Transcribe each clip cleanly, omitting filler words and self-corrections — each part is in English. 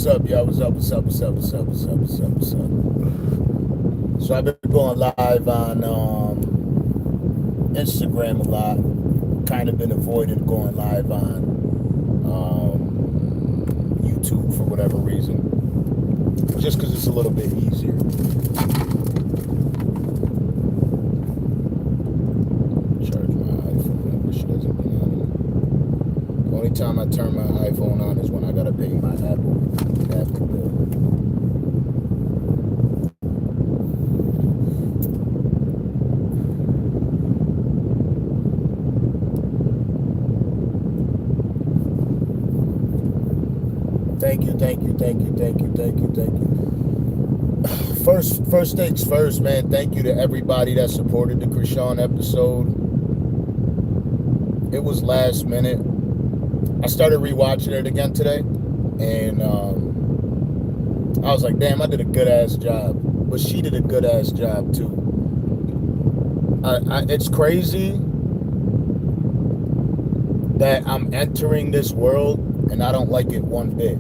up, y'all? What's up? What's up? What's up? What's up? What's up? What's up? What's up? So I've been going live on Instagram a lot. Kind of been avoided going live on YouTube for whatever reason. Just because it's a little bit easier. Charge my iPhone. I wish it hasn't been on. The only time I turn my iPhone on is when I gotta pay my Apple bill. Thank you. First things first, man. Thank you to everybody that supported the Krishan episode. It was last minute. I started rewatching it again today, and I was like, damn, I did a good ass job. But she did a good ass job too. It's crazy that I'm entering this world and I don't like it one bit.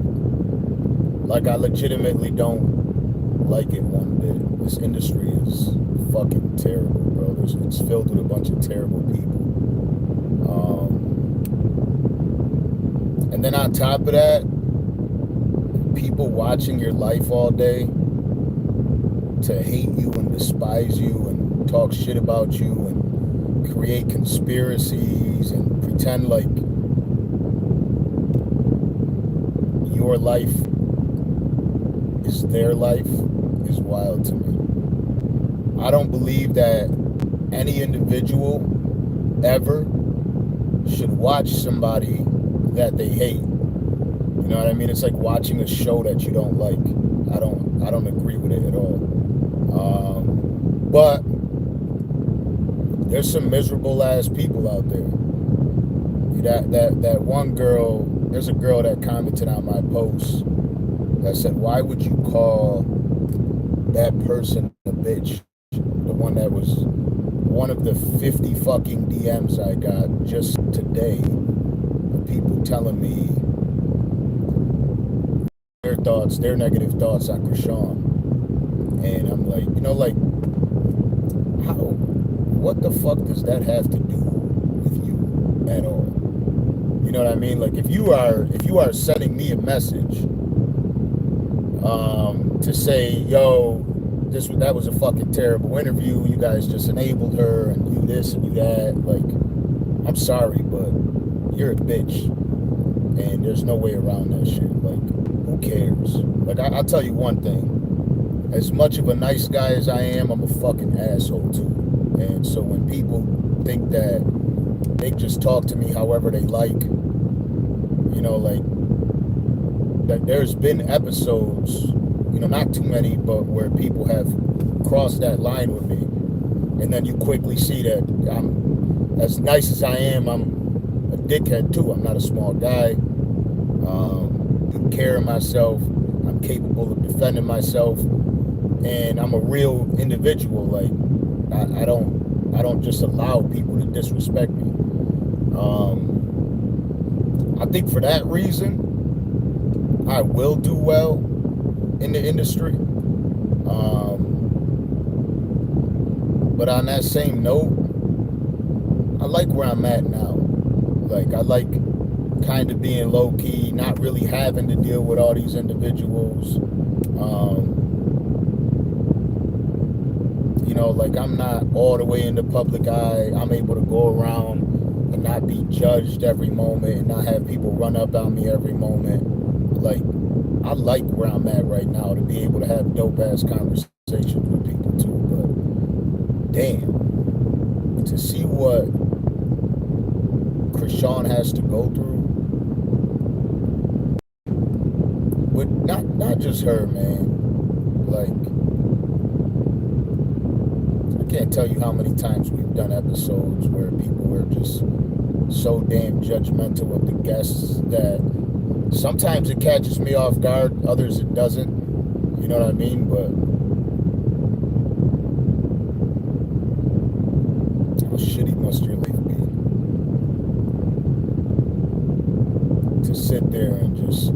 Like, I legitimately don't like it one bit. This industry is fucking terrible, bro. It's filled with a bunch of terrible people. And then on top of that, people watching your life all day to hate you and despise you and talk shit about you and create conspiracies and pretend like your life is their life is wild to me. I don't believe that any individual ever should watch somebody that they hate. You know what I mean? It's like watching a show that you don't like. I don't agree with it at all. But there's some miserable ass people out there. That one girl, there's a girl that commented on my post that said, why would you call that person a bitch? The one that was one of the 50 fucking DMs I got just today of people telling me their negative thoughts on Krishan. And I'm like, what the fuck does that have to do with you at all? You know what I mean? Like, if you are sending me a message to say, yo, that was a fucking terrible interview, you guys just enabled her and you this and you that, like, I'm sorry, but you're a bitch. And there's no way around that shit. Like, who cares? Like, I'll tell you one thing. As much of a nice guy as I am, I'm a fucking asshole too. And so when people think that they just talk to me however they like, like, that there's been episodes, not too many, but where people have crossed that line with me. And then you quickly see that I'm, as nice as I am, I'm a dickhead too. I'm not a small guy. I care of myself. I'm capable of defending myself. And I'm a real individual. Like, I don't just allow people to disrespect me. I think for that reason, I will do well in the industry. But on that same note, I like where I'm at now. Like, I like kind of being low-key, not really having to deal with all these individuals. Like, I'm not all the way in the public eye. I'm able to go around and not be judged every moment and not have people run up on me every moment. Like, I like where I'm at right now to be able to have dope-ass conversations with people too. But damn, to see what Krishan has to go through, with not just her, man. Like, I can't tell you how many times we've done episodes where people are just so damn judgmental of the guests that sometimes it catches me off guard, others it doesn't. You know what I mean? But how shitty must your life be to sit there and just,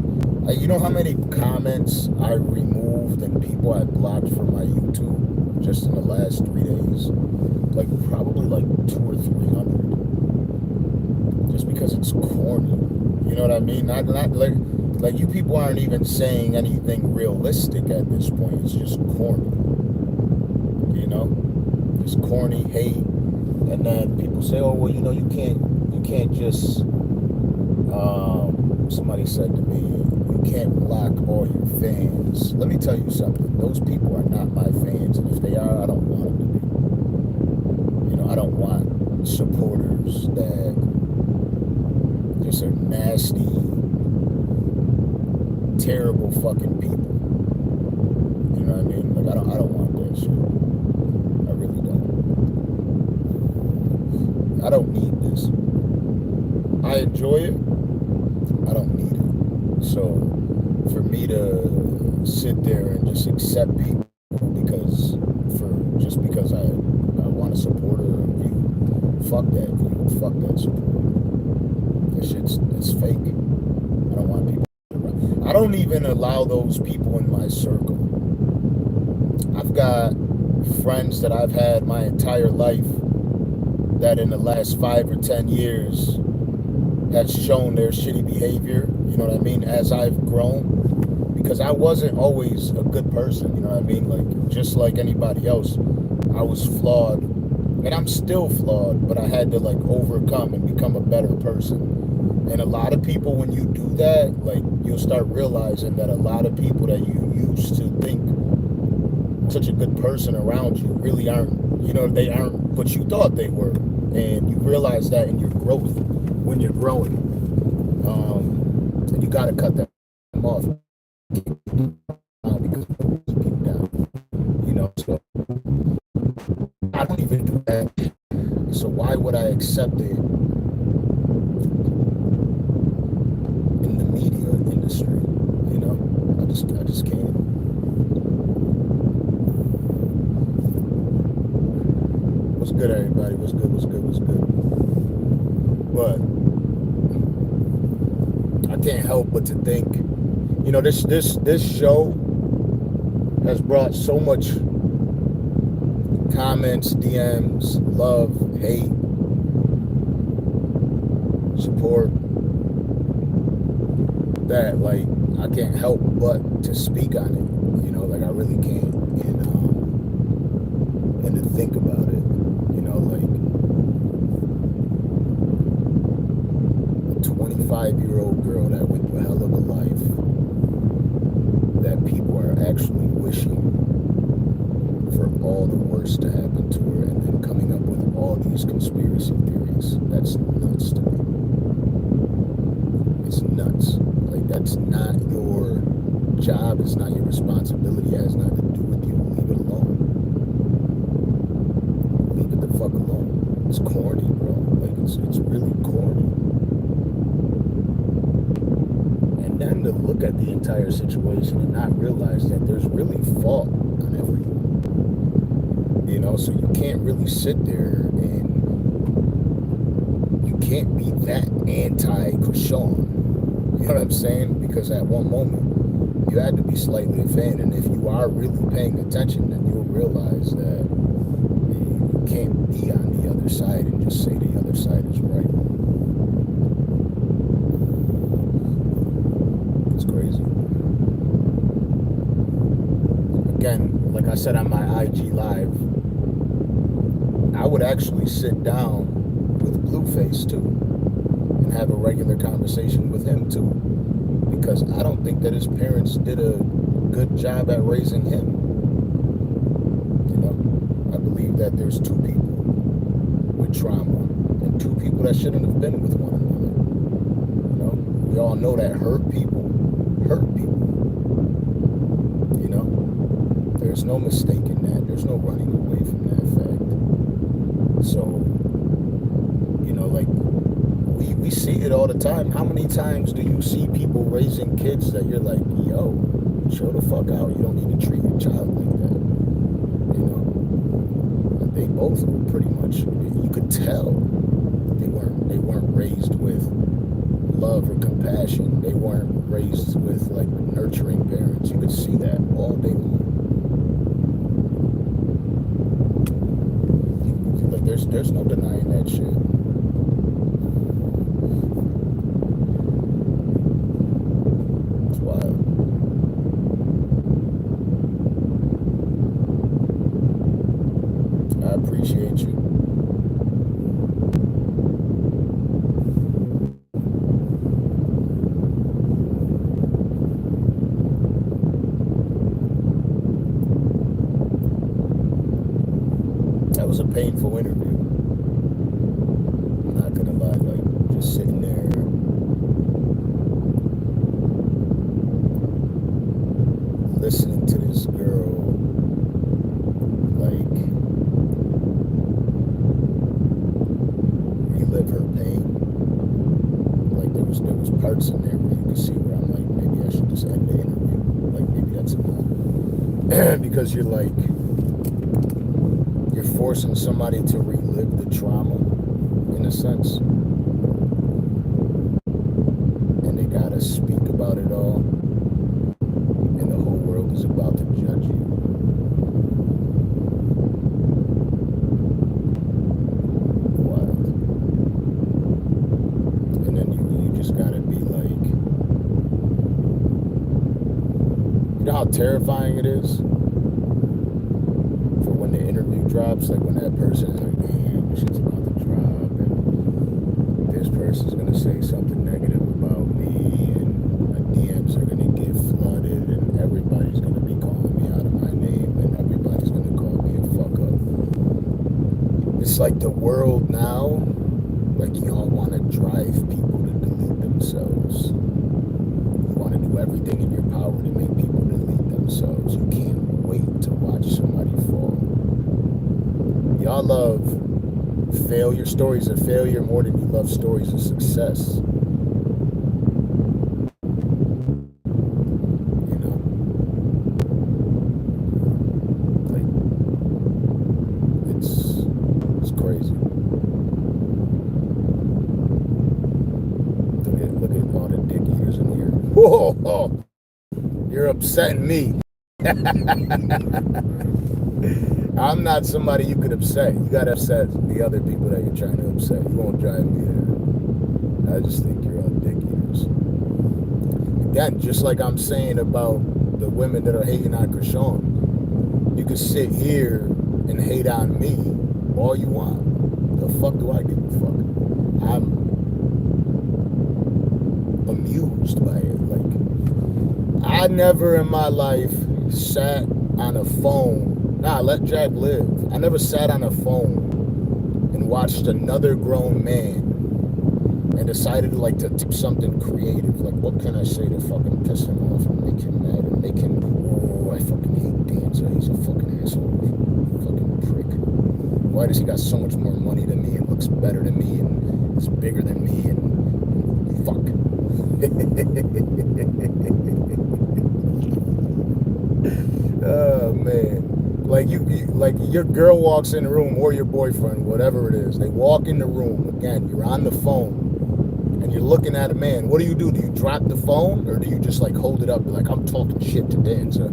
you know how many comments comments I removed and people I blocked from my YouTube just in the last 3 days. Like probably like 200 or 300. Just because it's corny. You know what I mean? Not like you people aren't even saying anything realistic at this point. It's just corny. You know? Just corny hate. And then people say, oh well, you know, you can't just somebody said to me, you can't block all your fans. Let me tell you something. Those people are not my fans, and if they are, I don't want them to be. You know, I don't want supporters that just are nasty, terrible fucking people. You know what I mean? Like I don't want that shit. I really don't. I don't need this. I enjoy it. I don't need it. So for me to sit there and just accept people because I want to support a view, fuck that view, fuck that support. That it's fake. I don't want people around. I don't even allow those people in my circle. I've got friends that I've had my entire life that in the last 5 or 10 years has shown their shitty behavior, you know what I mean, as I've grown. Because I wasn't always a good person, you know what I mean? Like, just like anybody else, I was flawed. And I'm still flawed, but I had to, like, overcome and become a better person. And a lot of people, when you do that, like, you'll start realizing that a lot of people that you used to think such a good person around you really aren't, you know, they aren't what you thought they were. And you realize that in your growth when you're growing. And you got to cut them off. Because people down, you know, so I don't even do that. So why would I accept it in the media industry? You know, I just can't. What's good, everybody? What's good? But I can't help but to think, you know, this show has brought so much comments, DMs, love, hate, support, that, like, I can't help but to speak on it, you know, like, I really can't, and to think about it, you know, like, a 25-year-old girl that went through a hell of a life, that people are actually wishing for all the worst to happen to her, and then coming up with all these conspiracy theories. That's nuts to me. It's nuts. Like, that's not your job. It's not your responsibility. It has nothing to do with you. Leave it alone. Leave it the fuck alone. It's corny, bro. Like, it's really corny. And then to look at the entire situation and not realize that there's really fault on everyone. You know, so you can't really sit there and you can't be that anti-Krishan. You know what I'm saying? Because at one moment, you had to be slightly a fan. And if you are really paying attention, then you'll realize that you can't be on the other side and just say the other side is right. It's crazy. Again, like I said on my IG Live, I would actually sit down with Blueface too and have a regular conversation with him too, because I don't think that his parents did a good job at raising him. You know, I believe that there's two people with trauma and two people that shouldn't have been with one another. You know, we all know that hurt people hurt people. You know, there's no mistaking that. There's no running away from that fact. So, you know, like, we see it all the time. How many times do you see people raising kids that you're like, yo, chill the fuck out. You don't need to treat your child like that. You know, they both were pretty much, you could tell they weren't raised with love or compassion. They weren't raised with like nurturing parents. You could see that all day long. Like there's no denying that shit. It's wild. I appreciate you. That was a painful interview. I'm not gonna lie, like just sitting there listening to this girl like relive her pain. Like there was parts in there where you could see where I'm like, maybe I should just end the interview. Like maybe that's enough. Because you're forcing somebody to relive the trauma in a sense. And they gotta speak about it all. And the whole world is about to judge you. Wild. And then you just gotta be like, you know how terrifying it is? For when the interview drops, like when that person is like, damn, this shit's about to drop, and this person's gonna say something negative about me, and my DMs are gonna get flooded, and everybody's gonna be calling me out of my name, and everybody's gonna call me a fuck up. It's like the world now, like y'all wanna drive people to delete themselves. You wanna do everything in your power to make people delete themselves. You can't wait to watch somebody fall. Y'all love failure, stories of failure more than you love stories of success. You know? Like, it's crazy. Look at all the dick eaters in here. Whoa! You're upsetting me. I'm not somebody you could upset. You gotta upset the other people that you're trying to upset. You won't drive me there. I just think you're all dick eaters. Again, just like I'm saying about the women that are hating on Krishan, you could sit here and hate on me all you want. The fuck do I give a fuck? I'm amused by it. Like, I never in my life sat on a phone. Nah, let Jack live. I never sat on a phone and watched another grown man and decided like to do something creative. Like, what can I say to fucking piss him off and make him mad and make him, oh, I fucking hate Danza. He's a fucking asshole. Fucking prick. Why does he got so much more money than me and looks better than me and is bigger than me and fuck. Oh, man. Like your girl walks in the room, or your boyfriend, whatever it is. They walk in the room. Again, you're on the phone, and you're looking at a man. What do? Do you drop the phone, or do you just like hold it up, like I'm talking shit to Danza?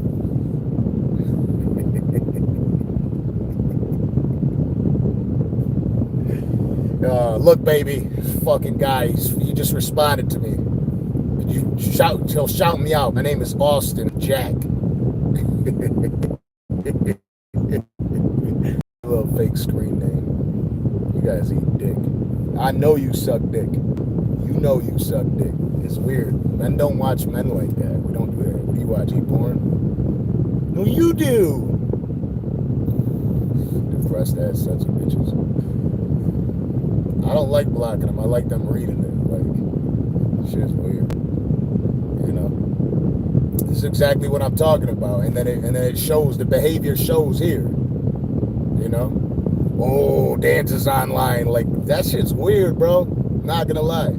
Look, baby, fucking guys, you just responded to me. He'll shout me out. My name is Austin Jack. Little fake screen name. You guys eat dick. I know you suck dick. You know you suck dick. It's weird. Men don't watch men like that. We don't do that. What do you watch? Eat porn? No, you do. Depressed ass sons of bitches. I don't like blocking them. I like them reading it. Like, shit's weird. You know? This is exactly what I'm talking about. And then it shows, the behavior shows here. You know? Oh, Danza's online. Like, that shit's weird, bro. Not gonna lie.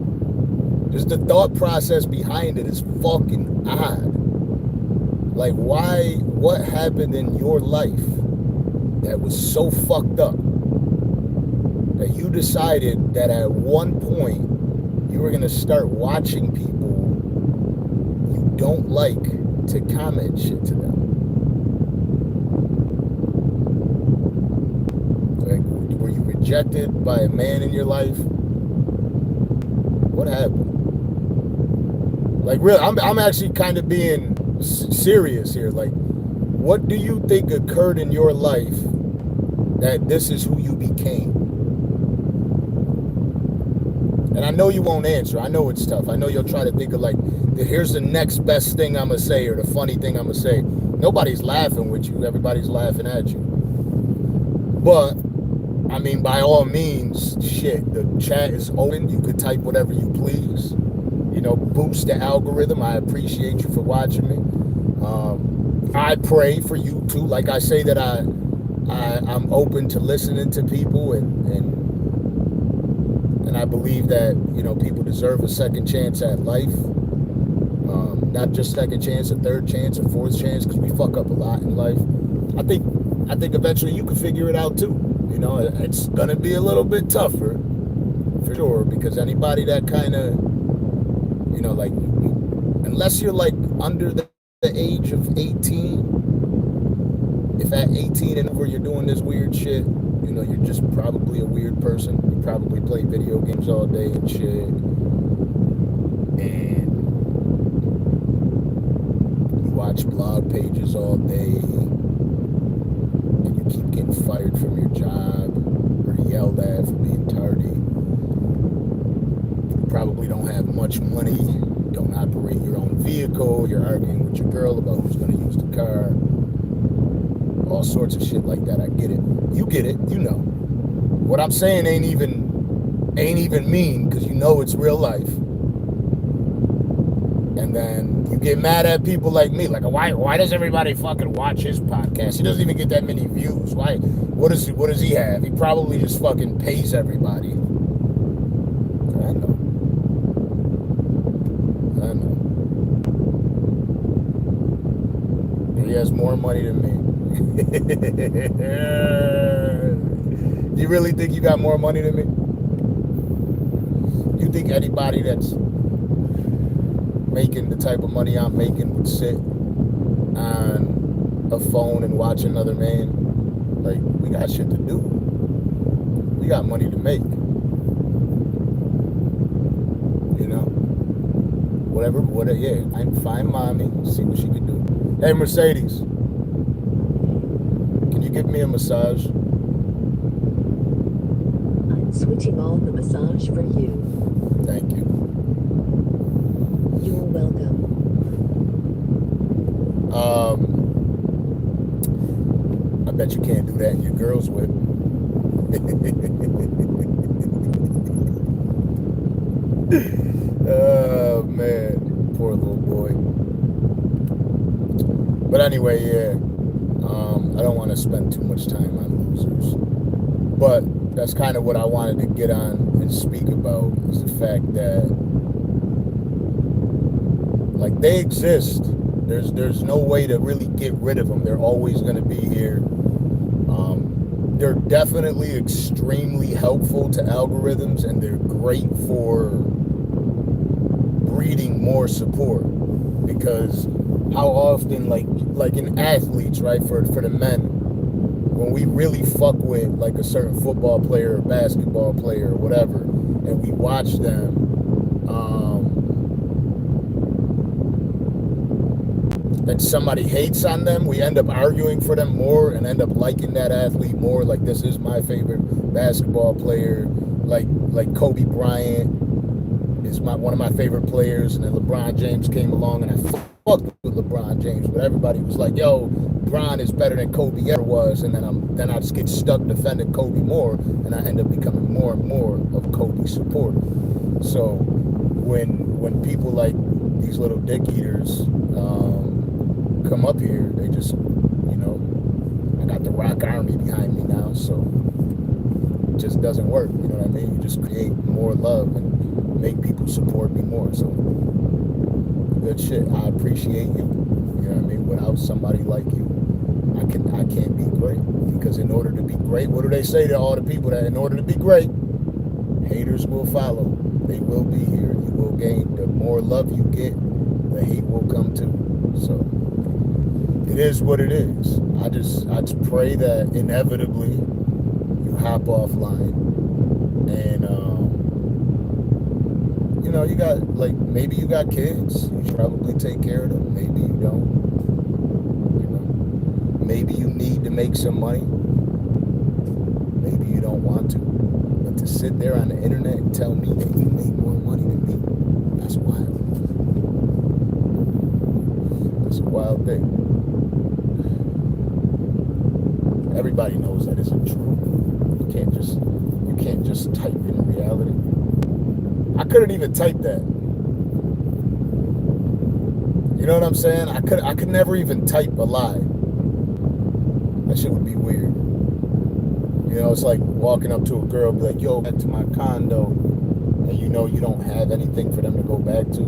Just the thought process behind it is fucking odd. Like, why, what happened in your life that was so fucked up that you decided that at one point you are going to start watching people you don't like to comment shit to them. Like, were you rejected by a man in your life? What happened? Like, really, I'm actually kind of being serious here. Like, what do you think occurred in your life that this is who you became? And I know you won't answer. I know it's tough. I know you'll try to think of, like, here's the next best thing I'm going to say or the funny thing I'm going to say. Nobody's laughing with you. Everybody's laughing at you. But, I mean, by all means, shit, the chat is open. You could type whatever you please. You know, boost the algorithm. I appreciate you for watching me. I pray for you too. Like I say that I'm open to listening to people, and I believe that, you know, people deserve a second chance at life. Not just second chance, a third chance, a fourth chance, because we fuck up a lot in life. I think eventually you can figure it out too. You know, it's gonna be a little bit tougher, for sure, because anybody that kind of, you know, like, unless you're like under the age of 18, if at 18 and over you're doing this weird shit, you know, you're just probably a weird person. You probably play video games all day and shit, and you watch blog pages all day, and you keep getting fired from your job or yelled at for being tardy. You probably don't have much money, don't operate your own vehicle, you're arguing with your girl about who's going to use the car, all sorts of shit like that. I get it. You get it. You know. What I'm saying ain't even mean, because you know it's real life. And then you get mad at people like me. Like, why does everybody fucking watch his podcast? He doesn't even get that many views. Why? What does he have? He probably just fucking pays everybody. I know. He has more money than me. You really think you got more money than me? You think anybody that's making the type of money I'm making would sit on a phone and watch another man? Like, we got shit to do. We got money to make. You know? Whatever, yeah. I'm fine, mommy. See what she can do. Hey, Mercedes. Can you give me a massage? I'm switching on the massage for you. Thank you. You're welcome. I bet you can't do that in your girl's whip. Oh, man. Poor little boy. But anyway, yeah. I don't want to spend too much time on losers. But that's kind of what I wanted to get on and speak about, is the fact that, like, they exist. There's no way to really get rid of them. They're always going to be here. They're definitely extremely helpful to algorithms, and they're great for breeding more support. Because how often, like in athletes, right, for the men, when we really fuck with like a certain football player or basketball player or whatever, and we watch them, and somebody hates on them, we end up arguing for them more and end up liking that athlete more. Like, this is my favorite basketball player. Like Kobe Bryant is one of my favorite players, and then LeBron James came along, and I fucked with LeBron James, but everybody was like, yo, LeBron is better than Kobe ever was, and then I just get stuck defending Kobe more, and I end up becoming more and more of Kobe's supporter. So when people like these little dick eaters come up here, they just, you know, I got the Rock Army behind me now, so it just doesn't work. You know what I mean? You just create more love and make people support me more. So good shit. I appreciate you. You know what I mean? Without somebody like you, I can't be great. Because in order to be great, what do they say to all the people? That in order to be great, haters will follow. they will be here. You will gain. The more love you get, the hate will come too. So it is what it is. I just pray that inevitably you hop offline and you know, you got, like, maybe you got kids. You should probably take care of them. Maybe you don't. You know, maybe you need to make some money. Maybe you don't want to. But to sit there on the internet and tell me that you make more money than me, that's wild. That's a wild thing. Everybody knows that isn't true. You can't just type in reality. I couldn't even type that. You know what I'm saying? I could never even type a lie. That shit would be weird. You know, it's like walking up to a girl, be like, yo, back to my condo, and you know you don't have anything for them to go back to. You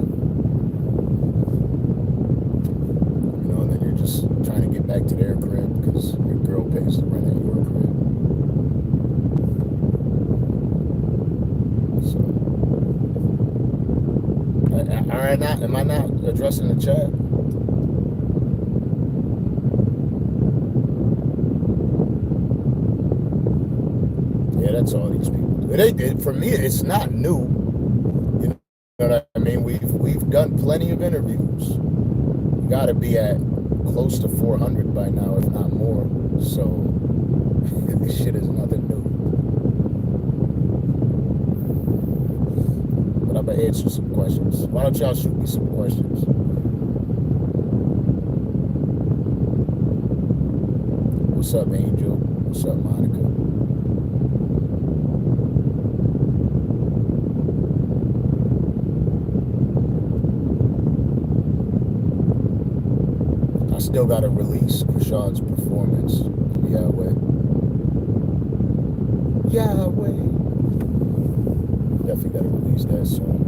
know, and then you're just trying to get back to their crib because your girl pays the rent at your crib. So, am I not addressing the chat? Yeah, that's all these people do. For me, it's not new. You know what I mean? We've done plenty of interviews. We got to be at close to 400 by now, if not more. So this shit is nothing new. But I'm gonna answer some questions. Why don't y'all shoot me some questions? What's up, Angel? What's up, Monica? I still gotta release Krishan's performance. Yahweh. Definitely gotta release that soon.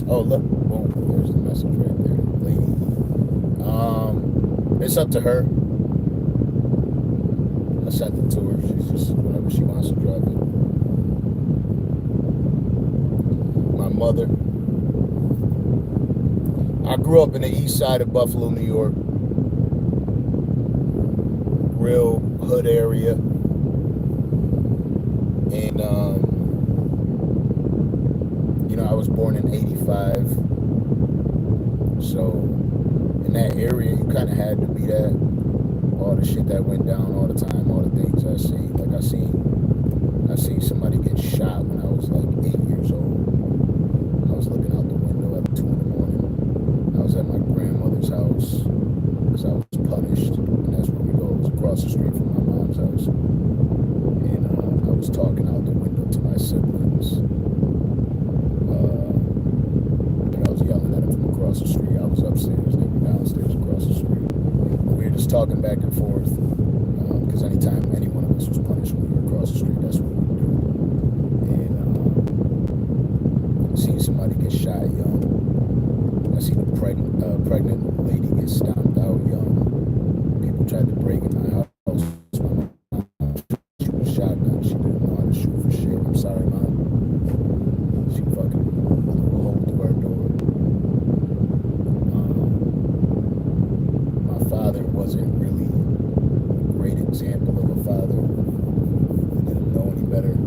Oh, look. Boom. There's the message right there. Lady. It's up to her. I sent it to her. She's just, whenever she wants to drop it. My mother. I grew up in the east side of Buffalo, New York. Real hood area. And, you know, I was born in 85. So, in that area, you kind of had to be that. All the shit that went down all the time, all the things I seen. Like, I seen somebody get shot when I was like 8 years old. I was looking out the window at 2 in the morning. I was at my grandmother's house because I was punished, and that's where we go. It was across the street from my mom's house. And I was talking out the window to my siblings. And I was yelling at them from across the street. I was upstairs, they were downstairs across the street. We were just talking back and forth because anytime any one of us was punished when we were across the street, that's what we would do. And seeing somebody get shot young. I seen a pregnant lady get stomped out young. People tried to break in my house. My mom shoot a shotgun. She didn't know how to shoot for shit. I'm sorry, Mom. She fucking blew a hole through our door. My father wasn't really a great example of a father. He didn't know any better.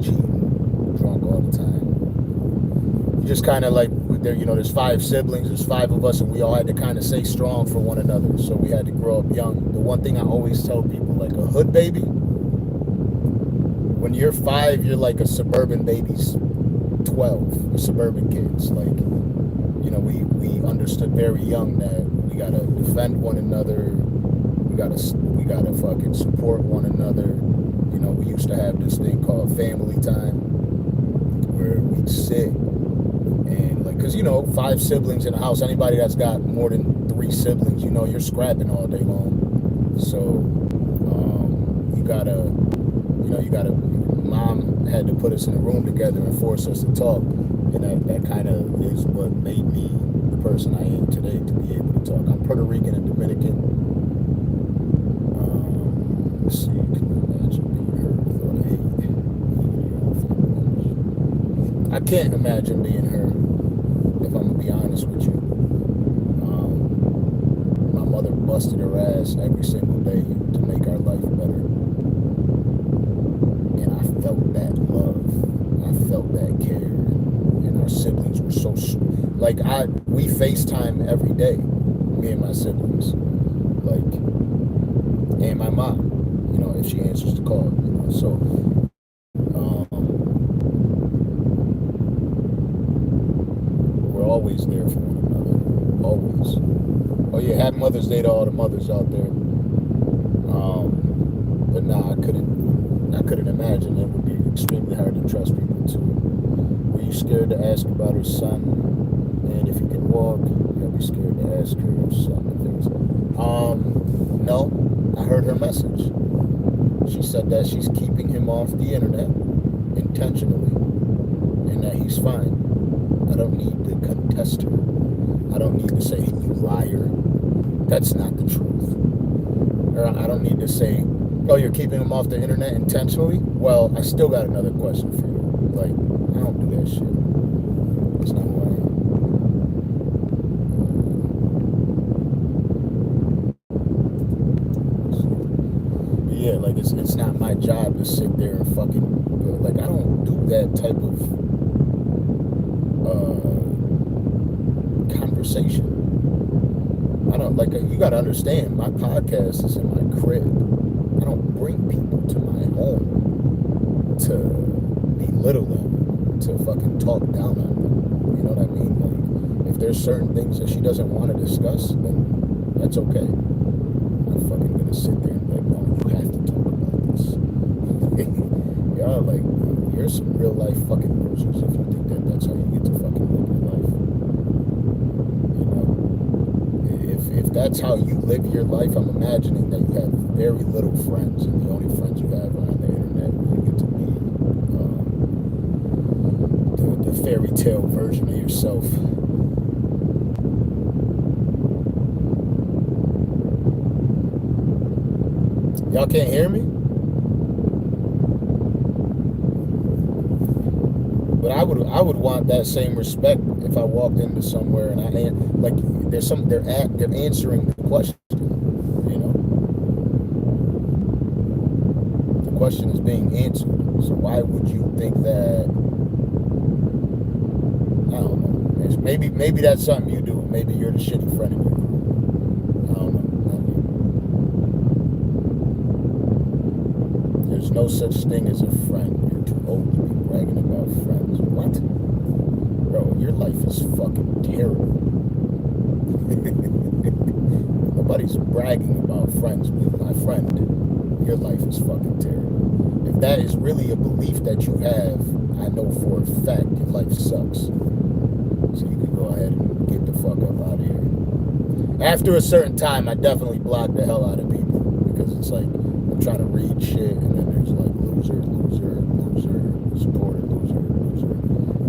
Cheating, drunk all the time. Just kind of like, there, you know, there's 5 siblings, there's 5 of us, and we all had to kind of stay strong for one another. So we had to grow up young. The one thing I always tell people, like a hood baby, when you're 5, you're like a suburban baby's 12, the suburban kids. Like, you know, we understood very young that we gotta defend one another. We gotta fucking support one another. You know, we used to have this thing called family time where we'd sit. And like, cause you know, 5 siblings in a house, anybody that's got more than 3 siblings, you know, you're scrapping all day long. So, you gotta, Mom had to put us in a room together and force us to talk. And that kind of is what made me the person I am today, to be able to talk. I'm Puerto Rican and Dominican. Let's see, can you imagine being hurt without hate? I can't imagine being her, if I'm gonna be honest with you. My mother busted her ass every single day to make our life better. And I felt that love. I felt that care. And our siblings were so, like, we FaceTime every day, me and my siblings. Like, and my mom, you know, if she answers the call, you know, so, we're always there for one another, always. Oh yeah, happy Mother's Day to all the mothers out there. But nah, I couldn't imagine. It would be extremely hard to trust people too. Were you scared to ask about her son? And if he can walk, you'll be scared to ask her son and things. No, I heard her message. She said that she's keeping him off the internet intentionally and that he's fine. I don't need to contest her. I don't need to say, you liar. That's not the truth. Or I don't need to say, oh, you're keeping him off the internet intentionally? Well, I still got another question for you. Like, I don't do that shit. That's not who I am. Yeah, like it's not my job to sit there and fucking, like, I don't do that type of conversation. I don't, like, you gotta understand, my podcast is in my crib. I don't bring people to my home to belittle them, to fucking talk down on them. You know what I mean? Like, if there's certain things that she doesn't want to discuss, then that's okay. I'm fucking gonna sit there and be like, no, you have to talk about this. Y'all, like, you're some real life fucking losers if you think that that's how you get to fucking live your life. You know? If that's how you live your life, I'm imagining that you have very little friends, and the only friends you have are on the internet, where you get to be the fairy tale version of yourself. Y'all can't hear me? But I would want that same respect if I walked into somewhere and they're answering the question, you know. The question is being answered. So why would you think that? I don't know. Maybe that's something you do. Maybe you're the shitty friend in your group. I don't know. There's no such thing as a friend. You're too old to be bragging about friends. What? Bro, your life is fucking terrible. Nobody's bragging about friends, but my friend, your life is fucking terrible. If that is really a belief that you have, I know for a fact your life sucks. So you can go ahead and get the fuck up out of here. After a certain time, I definitely block the hell out of people, because it's like, I'm trying to read shit, and then there's like loser, supporter, loser.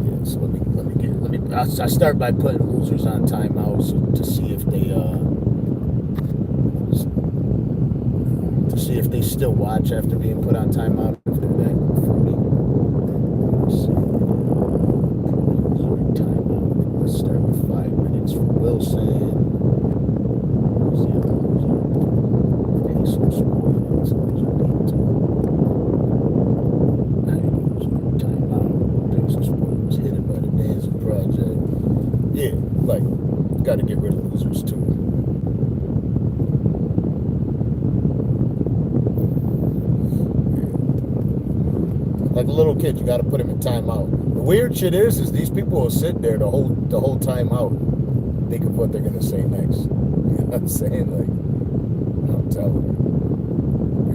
Yeah, so I start by putting losers on timeouts to see if they still watch after being put on timeout, if they're that fruity. Timeout. Let's start with 5 minutes for Wilson. Who's the other loser? Some spoilers. Timeout. Some spoilers hidden by the Danza Project. Yeah, like, got to get rid of losers too. Like a little kid, you got to put him in timeout. The weird shit is these people will sit there the whole time out, think of what they're gonna say next. You know what I'm saying? Like, I'm telling you,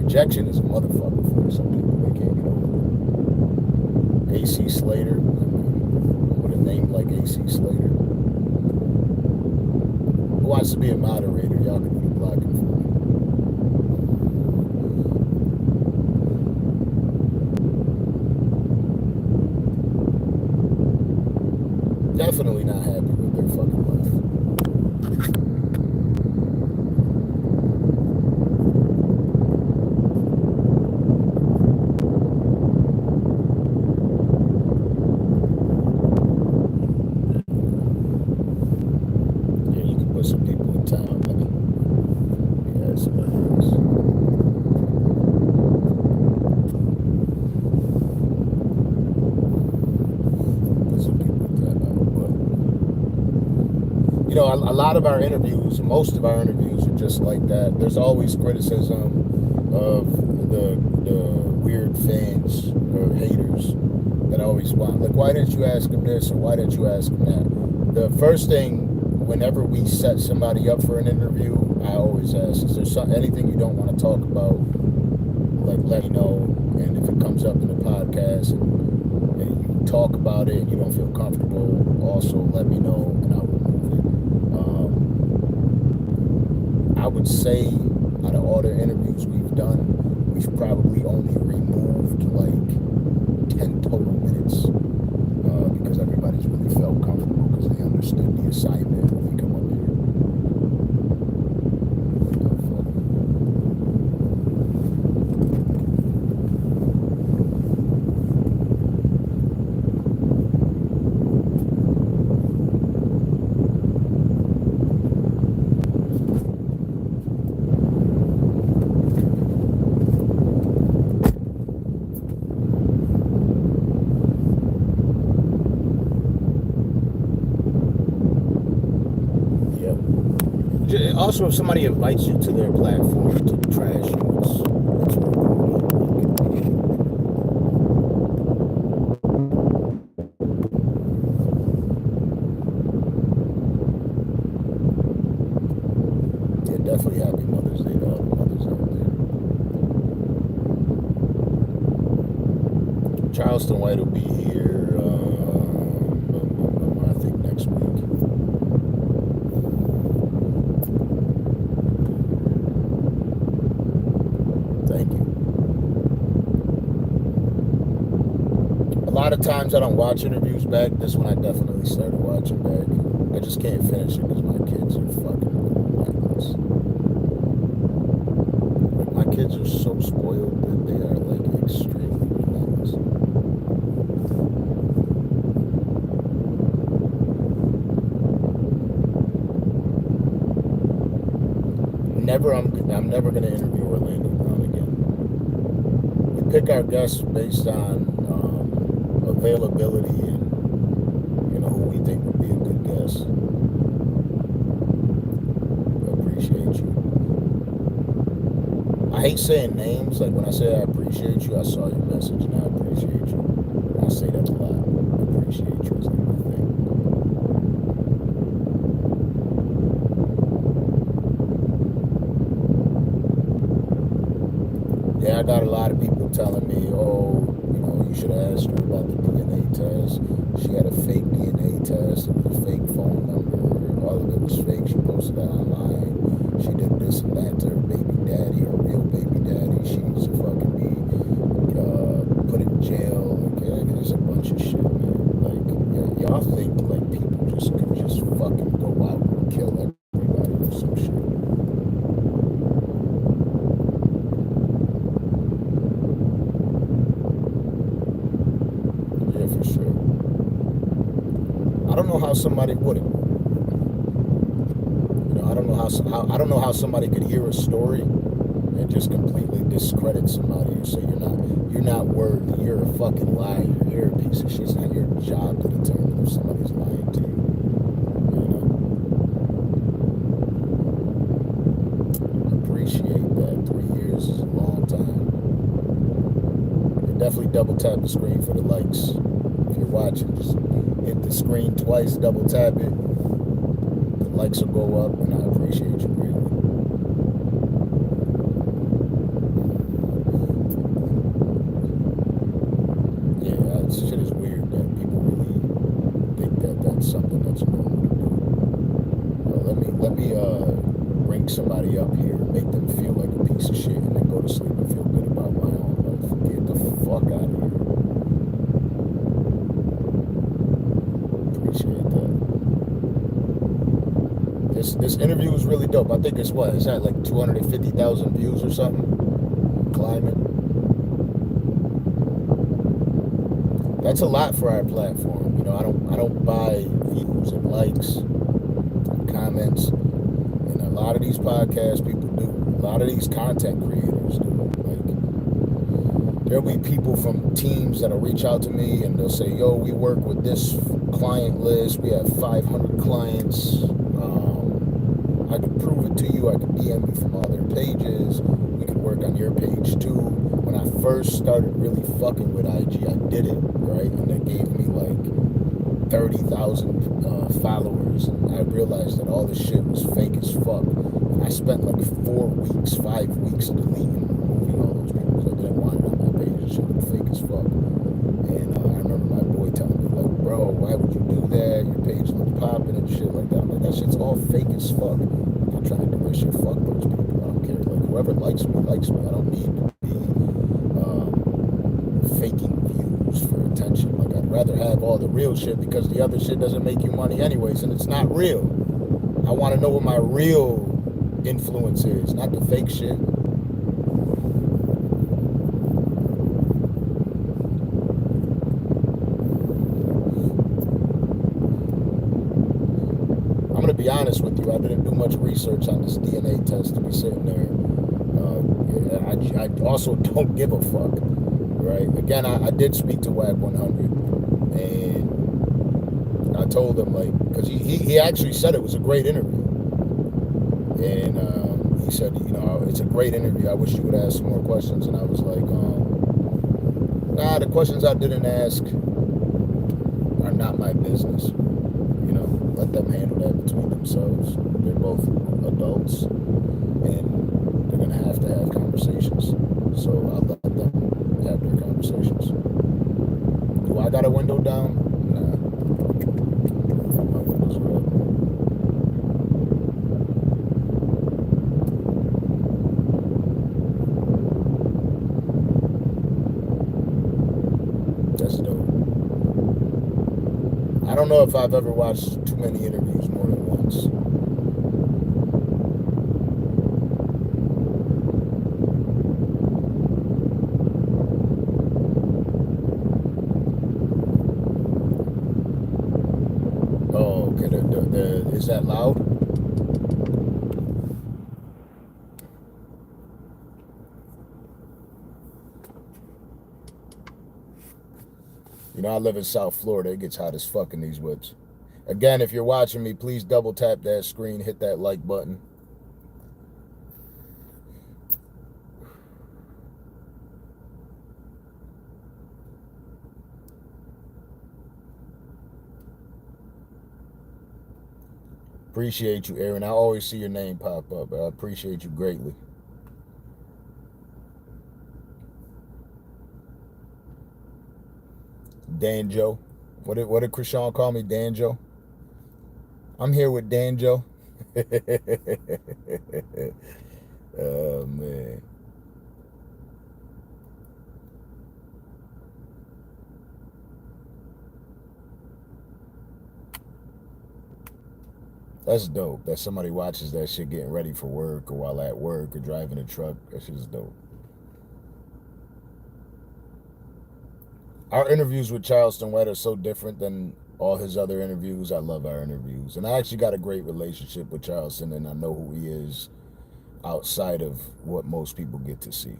rejection is a motherfucker for some people. They can't get over it. AC Slater, with a name like AC Slater. Who wants to be a moderator? Y'all can do the blocking for me. Definitely not happy with their fucking life. a lot of our interviews, most of our interviews are just like that. There's always criticism of the weird fans or haters that always want, like, why didn't you ask him this or why didn't you ask him that? The first thing, whenever we set somebody up for an interview, I always ask, is there anything you don't want to talk about? Like, let me know. And if it comes up in the podcast and you talk about it and you don't feel comfortable, also let me know and I'll remove it. I would say out of all the interviews we've done, we've probably only removed like 10 total minutes because everybody's really felt comfortable because they understood the assignment when we come up here. Also, if somebody invites you to their platform to trash you, it's real cool. Yeah, definitely happy Mother's Day to all the mothers out there. Charleston White will be here, I think next week. A lot of times I don't watch interviews back. This one I definitely started watching back. I just can't finish it because my kids are fucking relentless. Like, my kids are so spoiled that they are like extremely relentless. I'm never gonna interview Orlando Brown again. We pick our guests based on availability and who we think would be a good guest. I appreciate you. I hate saying names. Like, when I say I appreciate you, I saw your message and I appreciate you. I say that a lot. I appreciate you is like my thing. Yeah, I got a lot of people telling me, oh, you should have asked her about the DNA test. She had a fake DNA test. It was a fake phone number. All of it was fake. She posted it online. She did this and that to her baby daddy, her real baby daddy. She needs to fucking be put in jail. Like, there's a bunch of shit, man. Like, y'all think like people could just fucking go out and kill everybody or some shit. For sure. I don't know how somebody wouldn't. I don't know how somebody could hear a story and just completely discredit somebody or say you're not worthy, you're a fucking liar, you're a piece of shit. It's not your job to determine if somebody's lying to you. I appreciate that. 3 years is a long time. Definitely double tap the screen for the likes. If you're watching, just hit the screen twice, double tap it. The likes will go up, and I appreciate you greatly. Yeah, that shit is weird that people really think that that's something that's normal to do. Let me bring somebody up here, make them feel like a piece of shit, and then go to sleep and feel good about my own life. Get the fuck out of here. Appreciate that. This interview was really dope. I think it's at like 250,000 views or something. Climbing. That's a lot for our platform. I don't buy views and likes and comments. And a lot of these podcast people do. A lot of these content creators do. Like, there'll be people from teams that'll reach out to me and they'll say, yo, we work with this client list. We have 500 clients. I could prove it to you. I could DM you from all their pages. We could work on your page too. When I first started really fucking with IG, I did it, right? And they gave me like 30,000 followers. And I realized that all this shit was fake as fuck. And I spent like 4 weeks, 5 weeks deleting and removing all those people because I didn't want it on my page. It shit looked fake as fuck. And I remember my boy telling me, like, bro, why would you do that? Your page looks popping and shit like that. I'm like, that shit's all fake as fuck. I'm not trying to do that shit. Fuck those people. I don't care. Like, whoever likes me, likes me. I don't need to be faking views for attention. Like, I'd rather have all the real shit because the other shit doesn't make you money anyways, and it's not real. I want to know what my real influence is, not the fake shit. I'm gonna be honest with you. I didn't do much research on this DNA test to be sitting there. I also don't give a fuck, right? Again, I did speak to WAG 100, and I told him, like, because he actually said it was a great interview, and he said, you know, it's a great interview. I wish you would ask some more questions, and I was like, nah, the questions I didn't ask are not my business. You know, let them handle that between themselves. They're both adults, and they're gonna have to have conversations. So I'll let them have their conversations. Do I got a window down? Nah. My window's red. That's dope. I don't know if I've ever watched too many interviews more than once. Oh, okay. Is that loud? You know, I live in South Florida. It gets hot as fuck in these woods. Again, if you're watching me, please double tap that screen, hit that like button. Appreciate you, Aaron. I always see your name pop up. I appreciate you greatly. Danjo. What did Krishan call me? Danjo? I'm here with Danjo. Oh, man. That's dope. That somebody watches that shit getting ready for work or while at work or driving a truck. That shit is dope. Our interviews with Charleston White are so different than all his other interviews. I love our interviews. And I actually got a great relationship with Charleston, and I know who he is outside of what most people get to see.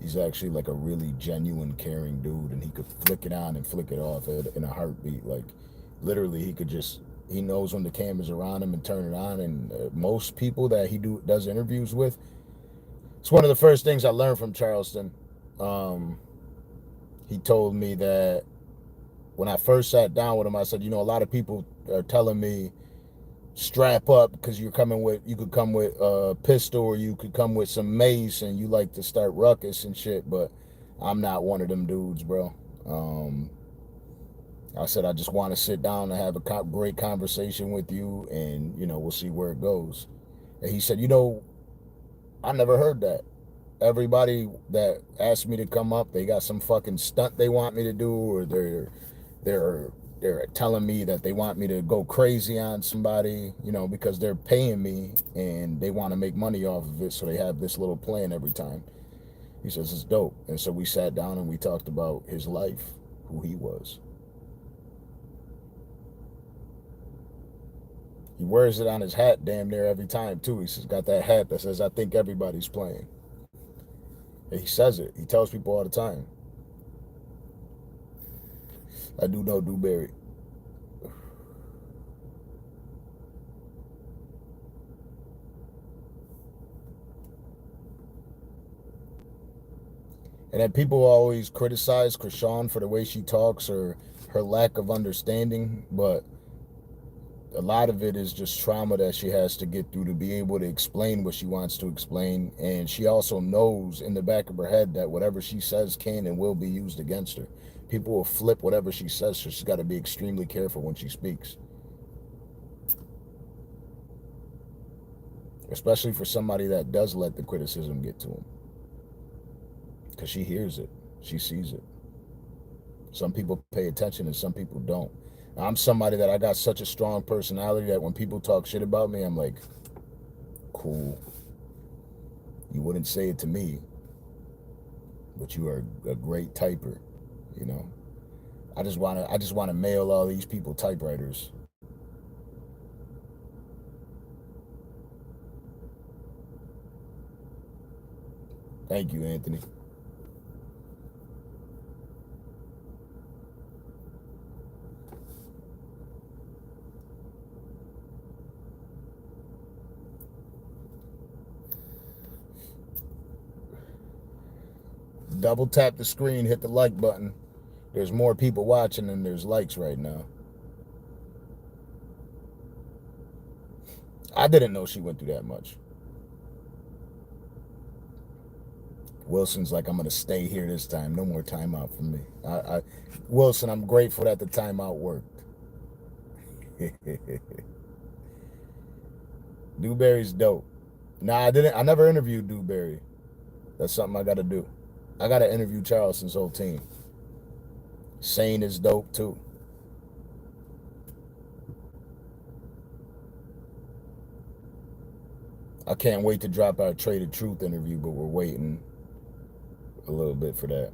He's actually like a really genuine, caring dude, and he could flick it on and flick it off in a heartbeat. Like, literally, he knows when the camera's around him and turn it on. And most people that he does interviews with, it's one of the first things I learned from Charleston. He told me that when I first sat down with him, I said, you know, a lot of people are telling me strap up because you could come with a pistol or you could come with some mace and you like to start ruckus and shit, but I'm not one of them dudes, bro. I said, I just want to sit down and have a great conversation with you, and, you know, we'll see where it goes. And he said, you know, I never heard that. Everybody that asked me to come up, they got some fucking stunt they want me to do, or they're telling me that they want me to go crazy on somebody, you know, because they're paying me and they want to make money off of it, so they have this little plan every time. He says it's dope. And so we sat down and we talked about his life, who he was. He wears it on his hat damn near every time too. He's got that hat that says, I think everybody's playing. He says it. He tells people all the time. I do know Dewberry. And then people always criticize Krishan for the way she talks or her lack of understanding, but a lot of it is just trauma that she has to get through to be able to explain what she wants to explain. And she also knows in the back of her head that whatever she says can and will be used against her. People will flip whatever she says, so she's got to be extremely careful when she speaks. Especially for somebody that does let the criticism get to them. Because she hears it. She sees it. Some people pay attention and some people don't. I'm somebody that I got such a strong personality that when people talk shit about me, I'm like, cool. You wouldn't say it to me, but you are a great typer, you know. I just wanna mail all these people typewriters. Thank you, Anthony. Double tap the screen, hit the like button. There's more people watching than there's likes right now. I didn't know she went through that much. Wilson's like, I'm going to stay here this time. No more timeout for me. Wilson, I'm grateful that the timeout worked. Dewberry's dope. Nah, I never interviewed Dewberry. That's something I got to do. I got to interview Charleston's whole team. Sane is dope, too. I can't wait to drop our Traded Truth interview, but we're waiting a little bit for that.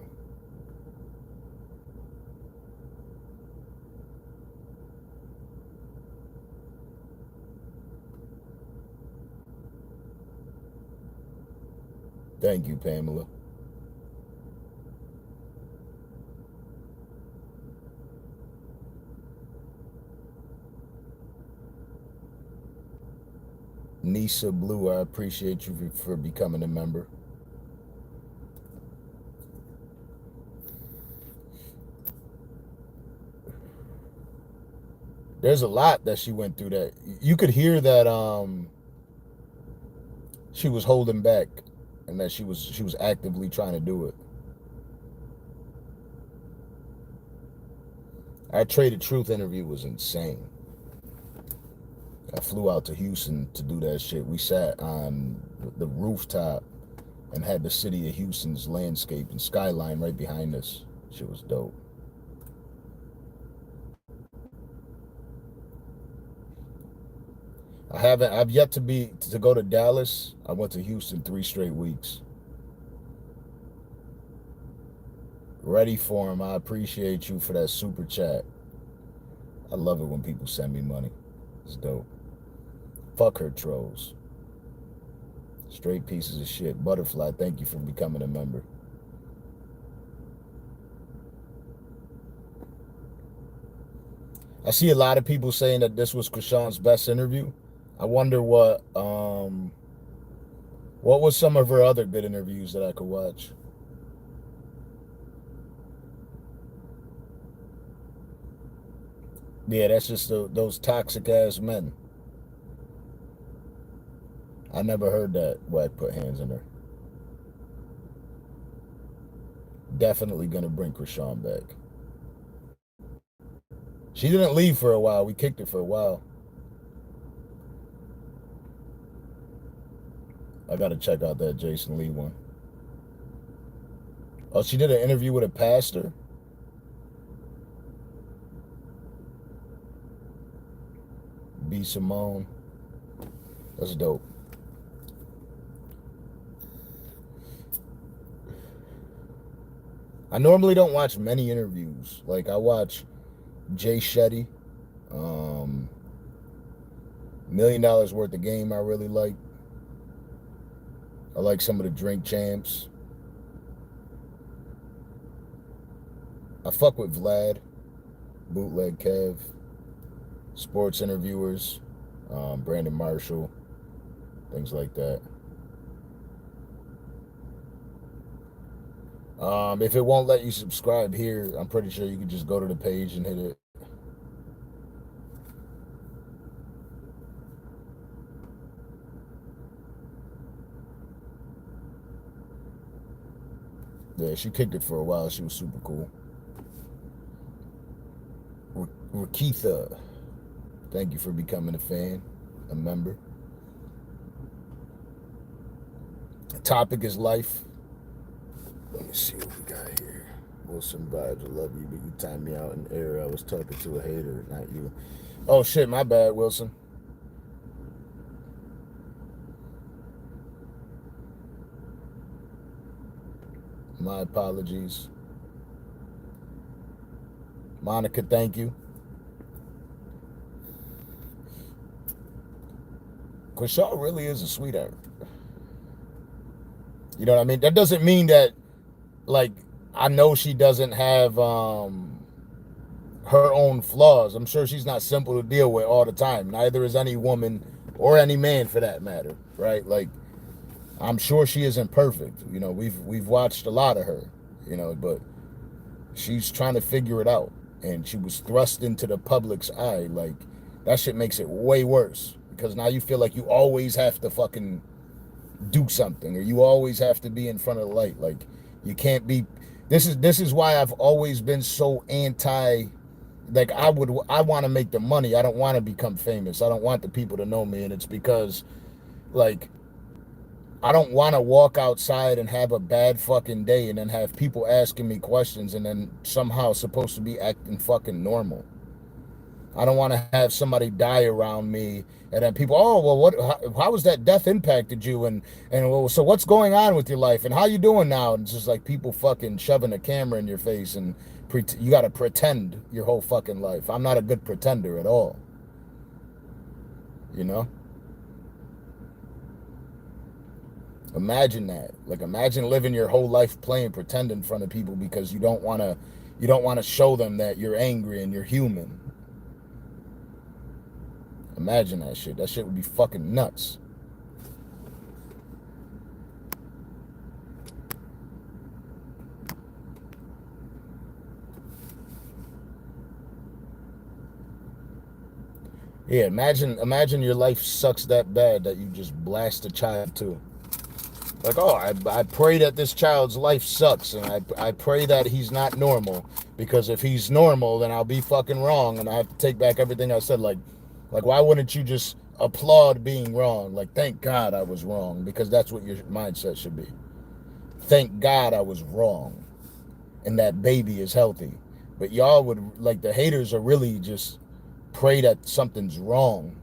Thank you, Pamela. Nisa Blue, I appreciate you for becoming a member. There's a lot that she went through that you could hear that she was holding back and that she was actively trying to do it. Our Traded Truth interview was insane. I flew out to Houston to do that shit. We sat on the rooftop and had the city of Houston's landscape and skyline right behind us. Shit was dope. I've yet to go to Dallas. I went to Houston 3 straight weeks. Ready for him. I appreciate you for that super chat. I love it when people send me money. It's dope. Fuck her trolls. Straight pieces of shit. Butterfly, thank you for becoming a member. I see a lot of people saying that this was Krishan's best interview. I wonder what was some of her other good interviews that I could watch. Yeah, that's just those toxic ass men. I never heard that Wack put hands on her. Definitely gonna bring Krishan back. She didn't leave for a while. We kicked her for a while. I gotta check out that Jason Lee one. Oh, she did an interview with a pastor. B. Simone. That's dope. I normally don't watch many interviews. Like I watch Jay Shetty, $1 Million Worth of Game I really like. I like some of the Drink Champs. I fuck with Vlad, Bootleg Kev, sports interviewers, Brandon Marshall, things like that. If it won't let you subscribe here, I'm pretty sure you can just go to the page and hit it. Yeah, she kicked it for a while. She was super cool. Rakitha, thank you for becoming a fan, a member. The topic is life. Let me see what we got here. Wilson vibes, I love you, but you timed me out in air. I was talking to a hater, not you. Oh shit, my bad, Wilson. My apologies. Monica, thank you. Quashal really is a sweetheart. You know what I mean? That doesn't mean that, like, I know she doesn't have her own flaws. I'm sure she's not simple to deal with all the time. Neither is any woman or any man for that matter, right? Like, I'm sure she isn't perfect. You know, we've watched a lot of her, you know, but she's trying to figure it out. And she was thrust into the public's eye. Like, that shit makes it way worse. Because now you feel like you always have to fucking do something, or you always have to be in front of the light. Like, you can't be. This is why I've always been so anti. Like, I want to make the money. I don't want to become famous. I don't want the people to know me. And it's because, like, I don't want to walk outside and have a bad fucking day and then have people asking me questions and then somehow supposed to be acting fucking normal. I don't want to have somebody die around me and then people, oh, well, how has that death impacted you? And well, so what's going on with your life? And how you doing now? And it's just like people fucking shoving a camera in your face and you got to pretend your whole fucking life. I'm not a good pretender at all. You know? Imagine that. Like, imagine living your whole life playing pretend in front of people because you don't want to show them that you're angry and you're human. Imagine that shit. That shit would be fucking nuts. Yeah, imagine your life sucks that bad that you just blast a child too. Like, oh, I pray that this child's life sucks, and I pray that he's not normal, because if he's normal, then I'll be fucking wrong, and I have to take back everything I said. Like why wouldn't you just applaud being wrong? Like, thank God I was wrong, because that's what your mindset should be. Thank God I was wrong, and that baby is healthy. But y'all would, like, the haters are really just pray that something's wrong.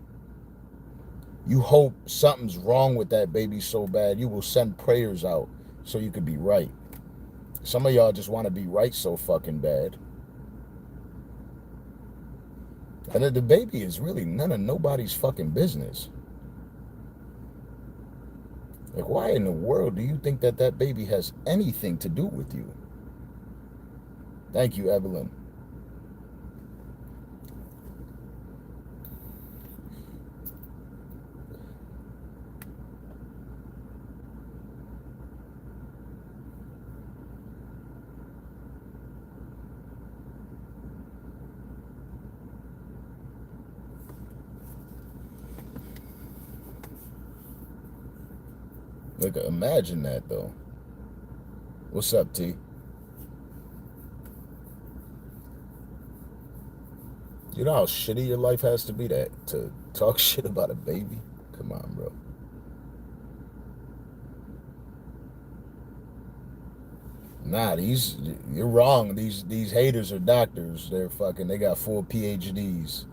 You hope something's wrong with that baby so bad, you will send prayers out so you could be right. Some of y'all just want to be right so fucking bad. And the baby is really none of nobody's fucking business. Like, why in the world do you think that baby has anything to do with you? Thank you, Evelyn. Like, imagine that, though. What's up, T? You know how shitty your life has to be to talk shit about a baby? Come on, bro. Nah, you're wrong. These haters are doctors. They got full PhDs.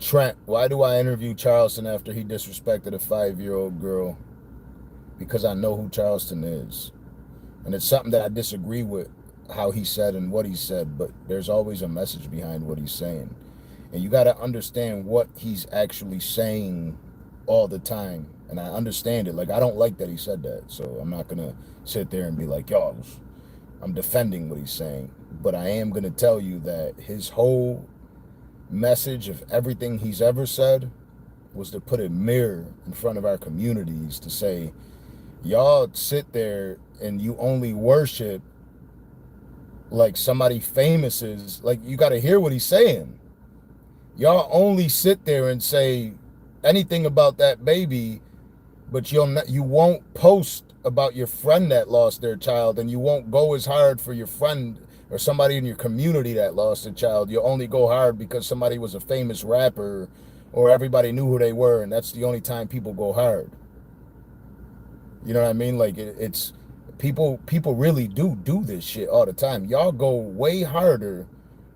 Trent, why do I interview Charleston after he disrespected a 5-year-old girl? Because I know who Charleston is. And it's something that I disagree with how he said and what he said, but there's always a message behind what he's saying. And you got to understand what he's actually saying all the time. And I understand it. Like, I don't like that he said that. So I'm not going to sit there and be like, yo, I'm defending what he's saying. But I am going to tell you that his whole message of everything he's ever said was to put a mirror in front of our communities to say, y'all sit there and you only worship like somebody famous is. Like, you got to hear what he's saying. Y'all only sit there and say anything about that baby, but you won't post about your friend that lost their child, and you won't go as hard for your friend or somebody in your community that lost a child. You'll only go hard because somebody was a famous rapper or everybody knew who they were, and that's the only time people go hard. You know what I mean? Like, it's people really do this shit all the time. Y'all go way harder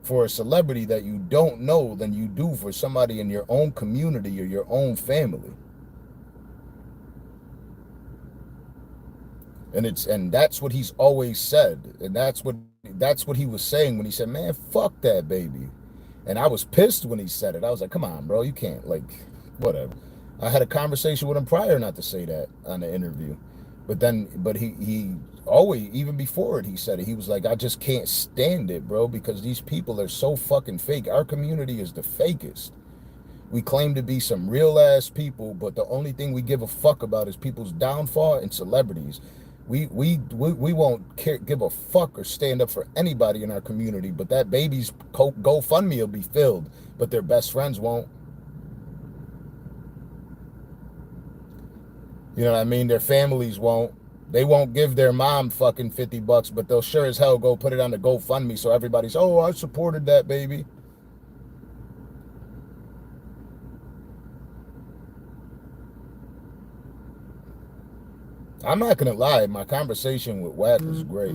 for a celebrity that you don't know than you do for somebody in your own community or your own family. And that's what he's always said. And that's what he was saying when he said, man, fuck that baby. And I was pissed when he said it. I was like, come on, bro, you can't, like, whatever. I had a conversation with him prior not to say that on the interview. But he always, even before it, he said it. He was like, I just can't stand it, bro, because these people are so fucking fake. Our community is the fakest. We claim to be some real ass people, but the only thing we give a fuck about is people's downfall and celebrities. We won't give a fuck or stand up for anybody in our community, but that baby's GoFundMe will be filled, but their best friends won't. You know what I mean? Their families won't. They won't give their mom fucking $50, but they'll sure as hell go put it on the GoFundMe so everybody's, oh, I supported that baby. I'm not gonna lie, my conversation with Wack was great.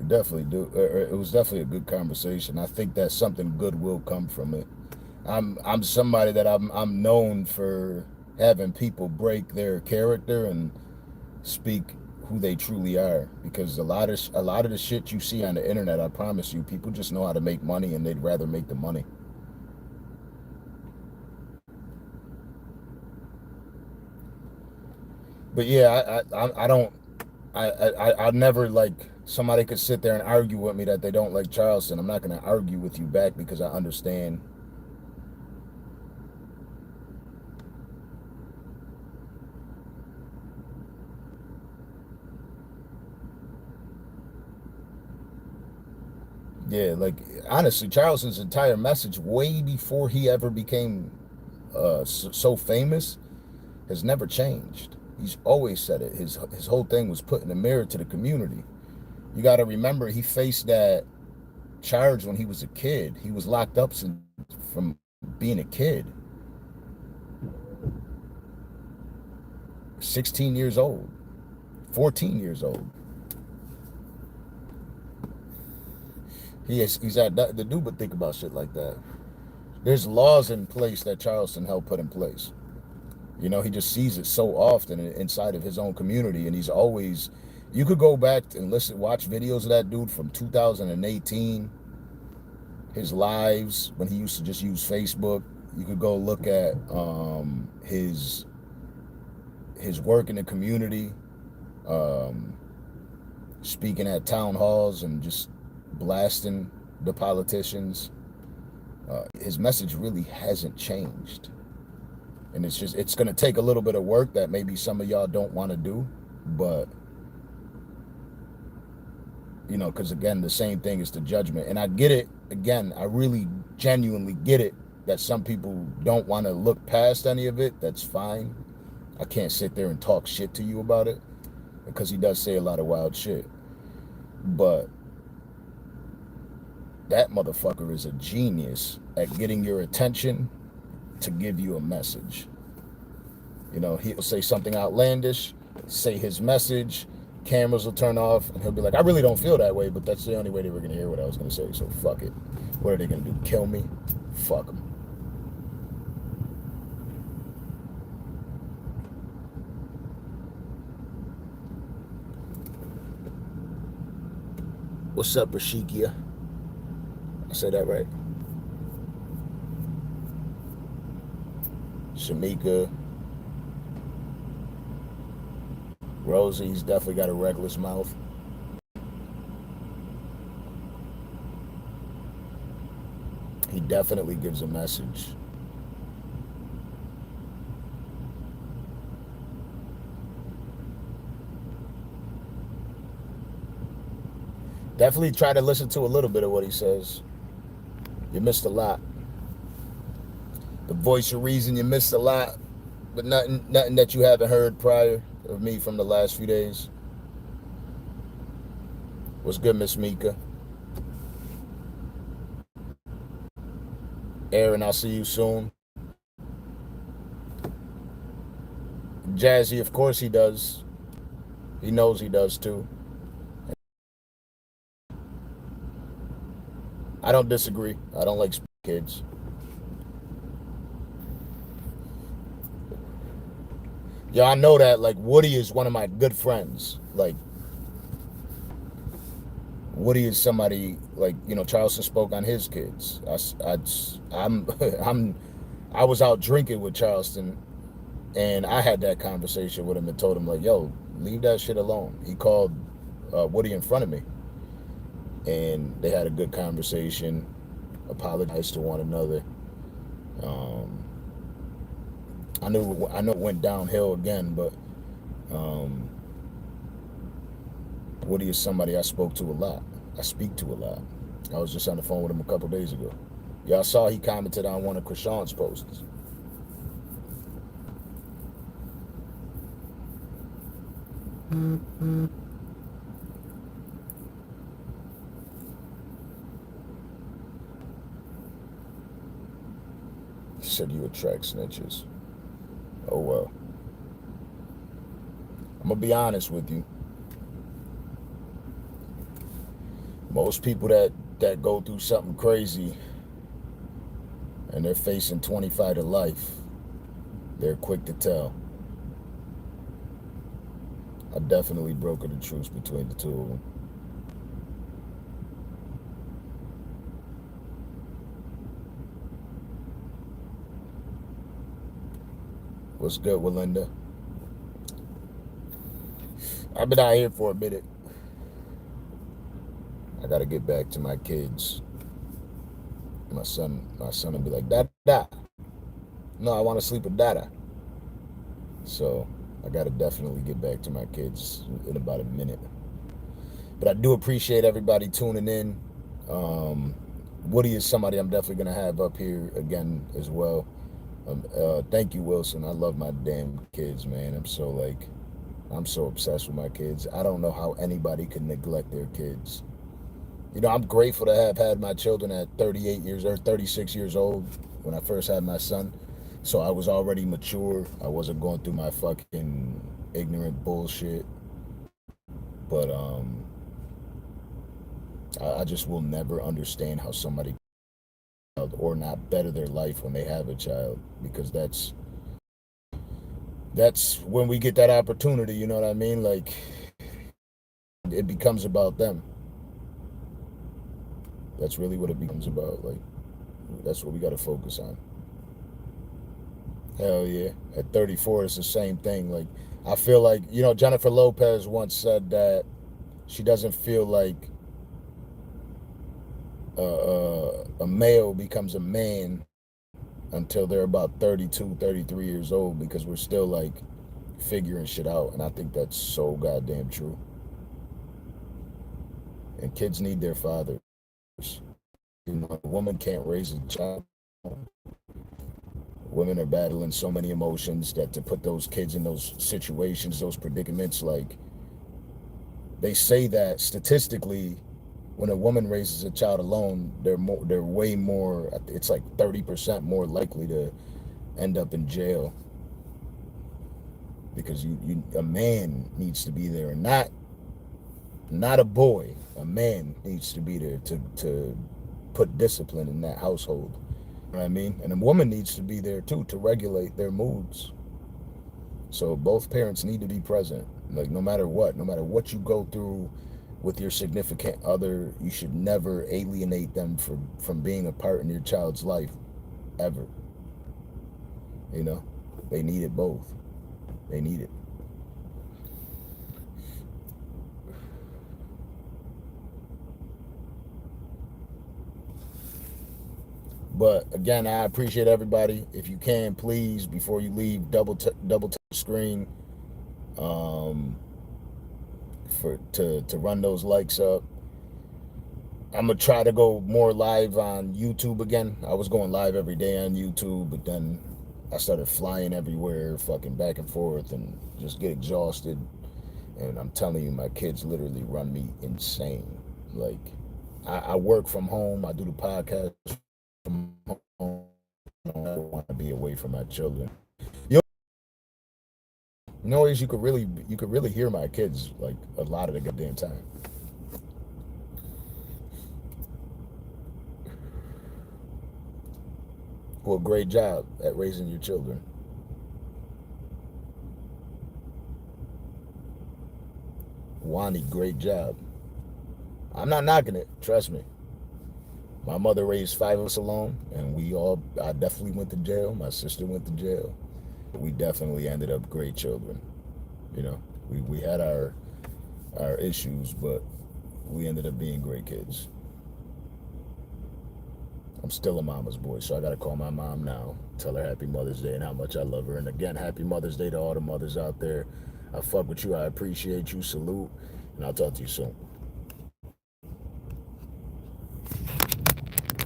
Definitely do. It was definitely a good conversation. I think that something good will come from it. I'm somebody that I'm known for having people break their character and speak who they truly are, because a lot of the shit you see on the internet, I promise you, people just know how to make money and they'd rather make the money. But yeah, I never, like, somebody could sit there and argue with me that they don't like Charleston. I'm not going to argue with you back because I understand. Yeah, like, honestly, Charleston's entire message, way before he ever became so famous, has never changed. He's always said it. His whole thing was putting a mirror to the community. You got to remember, he faced that charge when he was a kid. He was locked up from being a kid. 16 years old, 14 years old. He's had nothing to do but think about shit like that. There's laws in place that Charleston helped put in place. You know, he just sees it so often inside of his own community, and he's always, you could go back and watch videos of that dude from 2018, his lives when he used to just use Facebook. You could go look at his work in the community, speaking at town halls and just blasting the politicians. His message really hasn't changed. And it's going to take a little bit of work that maybe some of y'all don't want to do. But, you know, because, again, the same thing is the judgment. And I get it. Again, I really genuinely get it that some people don't want to look past any of it. That's fine. I can't sit there and talk shit to you about it, because he does say a lot of wild shit. But that motherfucker is a genius at getting your attention to give you a message. You know, he'll say something outlandish, say his message, cameras will turn off, and he'll be like, I really don't feel that way, but that's the only way they were going to hear what I was going to say, so fuck it. What are they going to do, kill me? Fuck them. What's up, Rashikia? I said that right. Shamika. Rosie's definitely got a reckless mouth. He definitely gives a message. Definitely try to listen to a little bit of what he says. You missed a lot. The voice of reason, you missed a lot, but nothing that you haven't heard prior of me from the last few days. What's good, Miss Mika? Aaron, I'll see you soon. Jazzy, of course he does. He knows he does too. I don't disagree. I don't like kids. Yeah, I know that. Like, Woody is one of my good friends. Like, Woody is somebody, like, you know, Charleston spoke on his kids. I was out drinking with Charleston, and I had that conversation with him and told him, like, yo, leave that shit alone. He called Woody in front of me, and they had a good conversation, apologized to one another. I know it went downhill again, but Woody is somebody I spoke to a lot. I speak to a lot. I was just on the phone with him a couple days ago. Y'all saw he commented on one of Krishan's posts. Said you attract snitches. Oh well. I'm gonna be honest with you. Most people that go through something crazy and they're facing 25 to life, they're quick to tell. I definitely brokered the truce between the two of them. What's good, Walinda? I've been out here for a minute. I gotta get back to my kids. My son will be like, Dada. No, I want to sleep with Dada. So I gotta definitely get back to my kids in about a minute. But I do appreciate everybody tuning in. Woody is somebody I'm definitely gonna have up here again as well. Thank you, Wilson. I love my damn kids, man. I'm so obsessed with my kids. I don't know how anybody could neglect their kids. You know, I'm grateful to have had my children at 38 years or 36 years old when I first had my son. So I was already mature. I wasn't going through my fucking ignorant bullshit. But I just will never understand how somebody or not better their life when they have a child, because that's when we get that opportunity, you know what I mean? Like, it becomes about them. That's really what it becomes about. Like, that's what we got to focus on. Hell yeah. At 34, it's the same thing. Like, I feel like, you know, Jennifer Lopez once said that she doesn't feel like a male becomes a man until they're about 32, 33 years old, because we're still like figuring shit out. And I think that's so goddamn true. And kids need their fathers. You know, a woman can't raise a child. Women are battling so many emotions that to put those kids in those situations, those predicaments, like, they say that statistically, when a woman raises a child alone, they're way more, it's like 30% more likely to end up in jail, because a man needs to be there, and not a boy. A man needs to be there to put discipline in that household. You know what I mean? And a woman needs to be there too to regulate their moods. So both parents need to be present. Like, no matter what you go through, with your significant other, you should never alienate them from being a part in your child's life, ever. You know, they need it both. They need it. But again, I appreciate everybody. If you can, please, before you leave, double tap the screen to run those likes up. I'm gonna try to go more live on YouTube again. I was going live every day on YouTube, but then I started flying everywhere, fucking back and forth, and just get exhausted. And I'm telling you, my kids literally run me insane. Like, I work from home. I do the podcast from home. I don't want to be away from my children. You noise you could really hear my kids like a lot of the goddamn time. Well, great job at raising your children. Wani, great job. I'm not knocking it, trust me. My mother raised 5 of us alone, and I definitely went to jail. My sister went to jail. We definitely ended up great children. You know, we had our issues, but we ended up being great kids. I'm still a mama's boy, so I gotta call my mom now, tell her happy Mother's Day and how much I love her. And again, happy Mother's Day to all the mothers out there. I fuck with you, I appreciate you, salute, and I'll talk to you soon.